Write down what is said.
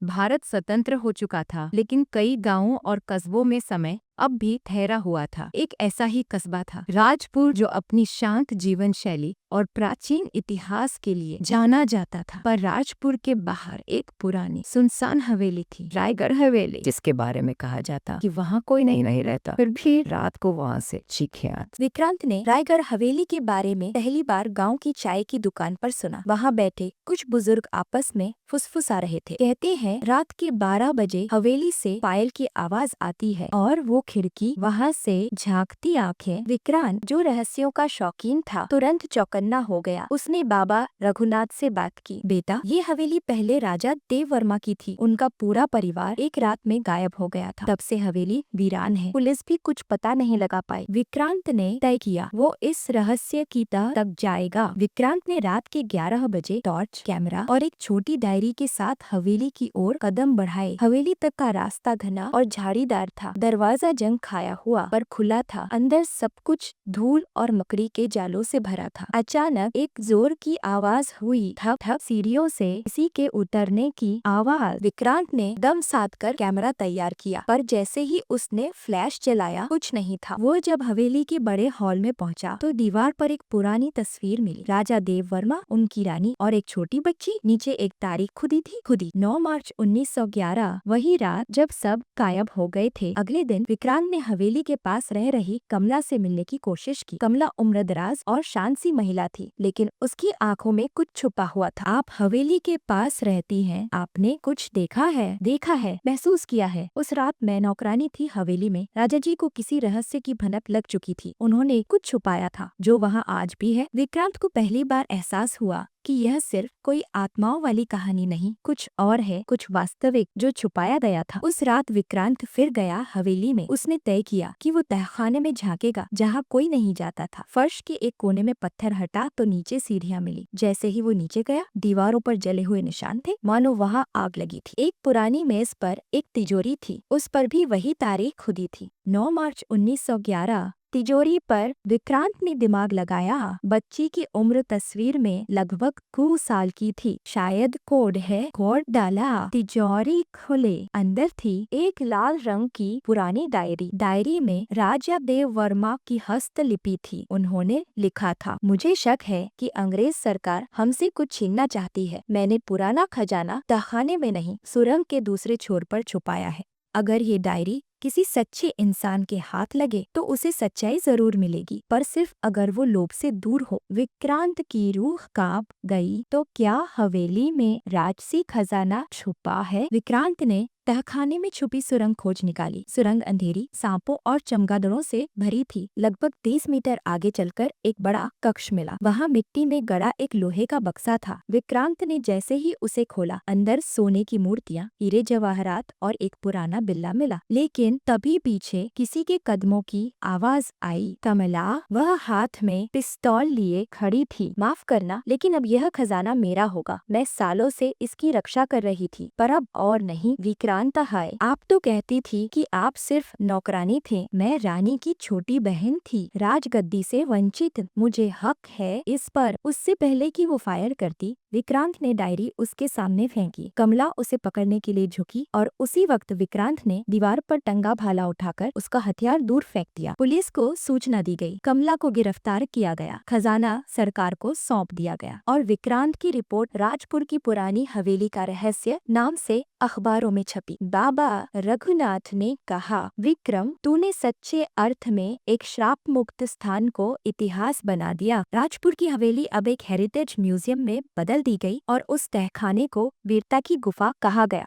भारत स्वतंत्र हो चुका था, लेकिन कई गांवों और कस्बों में समय अब भी ठहरा हुआ था। एक ऐसा ही कस्बा था राजपुर, जो अपनी शांत जीवन शैली और प्राचीन इतिहास के लिए जाना जाता था। पर राजपुर के बाहर एक पुरानी सुनसान हवेली थी, रायगढ़ हवेली, जिसके बारे में कहा जाता कि वहाँ कोई नहीं रहता, फिर भी रात को वहाँ से चीखें आती। विक्रांत ने रायगढ़ हवेली के बारे में पहली बार गांव की चाय की दुकान पर सुना। वहां बैठे कुछ बुजुर्ग आपस में फुसफुसा रहे थे। कहते हैं रात के 12 बजे हवेली से पायल की आवाज आती है और वो खिड़की, वहां से झांकती आंखें। विक्रांत, जो रहस्यों का शौकीन था, तुरंत चौकन्ना हो गया। उसने बाबा रघुनाथ से बात की। बेटा, ये हवेली पहले राजा देव वर्मा की थी। उनका पूरा परिवार एक रात में गायब हो गया था। तब से हवेली वीरान है। पुलिस भी कुछ पता नहीं लगा पाई। विक्रांत ने तय किया वो इस रहस्य की तह तक जाएगा। विक्रांत ने रात के 11 बजे टॉर्च, कैमरा और एक छोटी डायरी के साथ हवेली की ओर कदम बढ़ाए। हवेली तक का रास्ता घना और झाड़ीदार था। दरवाजा जंग खाया हुआ पर खुला था। अंदर सब कुछ धूल और मकड़ी के जालों से भरा था। अचानक एक जोर की आवाज हुई, ठप ठप। सीढ़ियों से किसी के उतरने की आवाज। विक्रांत ने दम साध कर कैमरा तैयार किया, पर जैसे ही उसने फ्लैश चलाया, कुछ नहीं था। वो जब हवेली के बड़े हॉल में पहुंचा, तो दीवार पर एक पुरानी तस्वीर मिली। राजा देव वर्मा, उनकी रानी और एक छोटी बच्ची। नीचे एक तारीख खुदी थी, खुदी 9 मार्च 1911, वही रात जब सब गायब हो गए थे। अगले दिन विक्रांत ने हवेली के पास रह रही कमला से मिलने की कोशिश की। कमला उम्रदराज और शांत सी महिला थी, लेकिन उसकी आंखों में कुछ छुपा हुआ था। आप हवेली के पास रहती हैं, आपने कुछ देखा है, महसूस किया है। उस रात मैं नौकरानी थी हवेली में। राजा जी को किसी रहस्य की भनक लग चुकी थी। उन्होंने कुछ छुपाया था, जो वहाँ आज भी है। विक्रांत को पहली बार एहसास हुआ कि यह सिर्फ कोई आत्माओं वाली कहानी नहीं, कुछ और है, कुछ वास्तविक, जो छुपाया गया था। उस रात विक्रांत फिर गया हवेली में। उसने तय किया कि वो तहखाने में झांकेगा, जहाँ कोई नहीं जाता था। फर्श के एक कोने में पत्थर हटा तो नीचे सीढ़ियाँ मिली। जैसे ही वो नीचे गया, दीवारों पर जले हुए निशान थे, मानो वहाँ आग लगी थी। एक पुरानी मेज पर एक तिजोरी थी, उस पर भी वही तारीख खुदी थी, 9 मार्च 1911। तिजोरी पर विक्रांत ने दिमाग लगाया। बच्ची की उम्र तस्वीर में लगभग 9 साल की थी। शायद कोड है। कोड डाला, तिजोरी खुले। अंदर थी एक लाल रंग की पुरानी डायरी। डायरी में राजा देव वर्मा की हस्तलिपि थी। उन्होंने लिखा था, मुझे शक है कि अंग्रेज सरकार हमसे कुछ छीनना चाहती है। मैंने पुराना खजाना तहखाने में नहीं, सुरंग के दूसरे छोर पर छुपाया है। अगर ये डायरी किसी सच्चे इंसान के हाथ लगे तो उसे सच्चाई जरूर मिलेगी, पर सिर्फ अगर वो लोभ से दूर हो। विक्रांत की रूह कांप गई। तो क्या हवेली में राजसी खजाना छुपा है? विक्रांत ने तहखाने में छुपी सुरंग खोज निकाली। सुरंग अंधेरी, सांपों और चमगादड़ों से भरी थी। लगभग 30 मीटर आगे चलकर एक बड़ा कक्ष मिला। वहाँ मिट्टी में गड़ा एक लोहे का बक्सा था। विक्रांत ने जैसे ही उसे खोला, अंदर सोने की मूर्तियाँ, हीरे जवाहरात और एक पुराना बिल्ला मिला। लेकिन तभी पीछे किसी के कदमों की आवाज आई। कमला, वह हाथ में पिस्तौल लिए खड़ी थी। माफ करना, लेकिन अब यह खजाना मेरा होगा। मैं सालों से इसकी रक्षा कर रही थी, पर अब और नहीं। विक्रांत, हाय, आप तो कहती थी कि आप सिर्फ नौकरानी थे। मैं रानी की छोटी बहन थी, राजगद्दी से वंचित। मुझे हक है इस पर। उससे पहले कि वो फायर करती, विक्रांत ने डायरी उसके सामने फेंकी। कमला उसे पकड़ने के लिए झुकी और उसी वक्त विक्रांत ने दीवार पर टंगा भाला उठाकर उसका हथियार दूर फेंक दिया। पुलिस को सूचना दी गई। कमला को गिरफ्तार किया गया। खजाना सरकार को सौंप दिया गया और विक्रांत की रिपोर्ट राजपुर की पुरानी हवेली का रहस्य नाम से अखबारों में छपी। बाबा रघुनाथ ने कहा, विक्रम, तूने सच्चे अर्थ में एक श्राप मुक्त स्थान को इतिहास बना दिया। राजपुर की हवेली अब एक हेरिटेज म्यूजियम में बदल दी गई और उस तहखाने को वीरता की गुफा कहा गया।